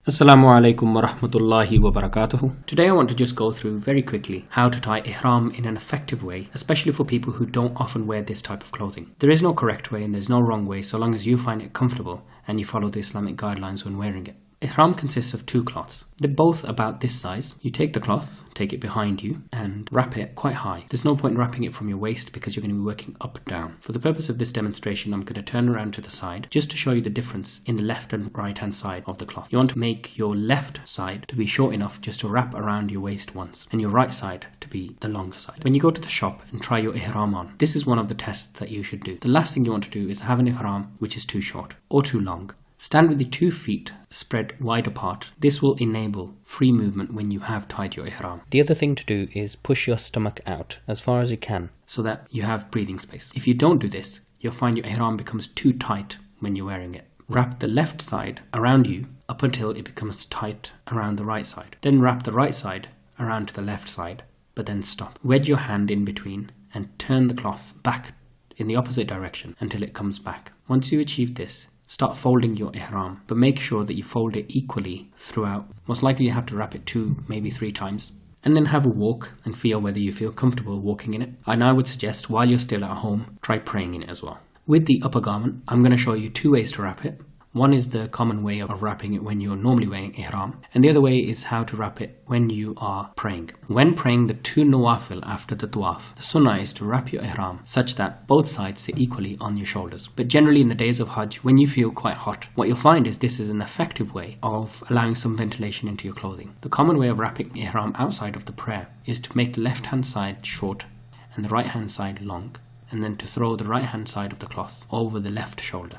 Assalamu alaikum wa rahmatullahi wa barakatuhu. Today I want to just go through very quickly how to tie ihram in an effective way, especially for people who don't often wear this type of clothing. There is no correct way and there's no wrong way so long as you find it comfortable and you follow the Islamic guidelines when wearing it. Ihram consists of two cloths. They're both about this size. You take the cloth, take it behind you and wrap it quite high. There's no point in wrapping it from your waist because you're going to be working up and down. For the purpose of this demonstration, I'm going to turn around to the side just to show you the difference in the left and right hand side of the cloth. You want to make your left side to be short enough just to wrap around your waist once and your right side to be the longer side. When you go to the shop and try your ihram on, this is one of the tests that you should do. The last thing you want to do is have an ihram which is too short or too long. Stand with the 2 feet spread wide apart. This will enable free movement when you have tied your ihram. The other thing to do is push your stomach out as far as you can so that you have breathing space. If you don't do this, you'll find your ihram becomes too tight when you're wearing it. Wrap the left side around you up until it becomes tight around the right side. Then wrap the right side around to the left side, but then stop. Wedge your hand in between and turn the cloth back in the opposite direction until it comes back. Once you achieve this, start folding your ihram, but make sure that you fold it equally throughout. Most likely you have to wrap it 2, maybe 3 times. And then have a walk and feel whether you feel comfortable walking in it. And I would suggest while you're still at home, try praying in it as well. With the upper garment, I'm going to show you 2 ways to wrap it. One is the common way of wrapping it when you're normally wearing ihram, and the other way is how to wrap it when you are praying. When praying the 2 nawafil after the tawaf, the sunnah is to wrap your ihram such that both sides sit equally on your shoulders. But generally in the days of Hajj, when you feel quite hot, what you'll find is this is an effective way of allowing some ventilation into your clothing. The common way of wrapping ihram outside of the prayer is to make the left hand side short and the right hand side long, and then to throw the right hand side of the cloth over the left shoulder.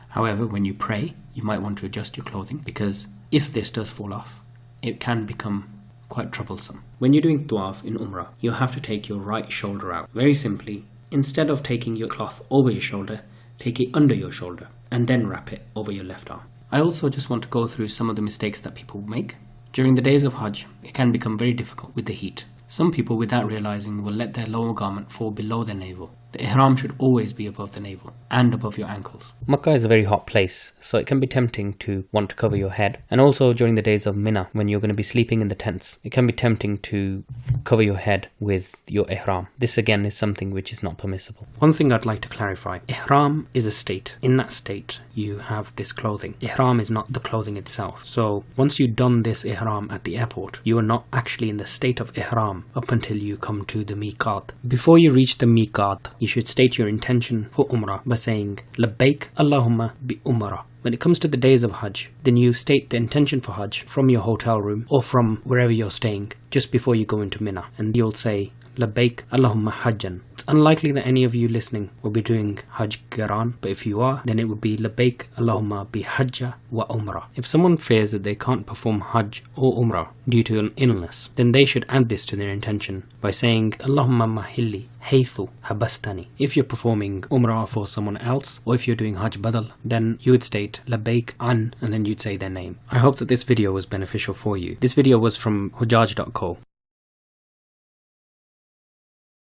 However, when you pray, you might want to adjust your clothing because if this does fall off, it can become quite troublesome. When you're doing tawaf in Umrah, you'll have to take your right shoulder out. Very simply, instead of taking your cloth over your shoulder, take it under your shoulder and then wrap it over your left arm. I also just want to go through some of the mistakes that people make. During the days of Hajj, it can become very difficult with the heat. Some people, without realizing, will let their lower garment fall below their navel. The ihram should always be above the navel and above your ankles. Makkah is a very hot place, so it can be tempting to want to cover your head. And also during the days of Mina, when you're going to be sleeping in the tents, it can be tempting to cover your head with your ihram. This again is something which is not permissible. One thing I'd like to clarify, ihram is a state. In that state, you have this clothing. Ihram is not the clothing itself. So once you don this ihram at the airport, you are not actually in the state of ihram up until you come to the miqat. Before you reach the miqat, you should state your intention for Umrah by saying Labbaik Allahumma bi Umrah. When it comes to the days of Hajj, then you state the intention for Hajj from your hotel room or from wherever you're staying just before you go into Mina, and you'll say Labbaik Allahumma Hajjan. It's unlikely that any of you listening will be doing Hajj Qiran, but if you are, then it would be Labbaik Allahumma bi Hajja wa Umrah. If someone fears that they can't perform Hajj or Umrah due to an illness, then they should add this to their intention by saying Allahumma mahilli haythu habastani. If you're performing Umrah for someone else, or if you're doing Hajj Badal, then you would state Labbaik an, and then you'd say their name. I hope that this video was beneficial for you. This video was from hujaj.co.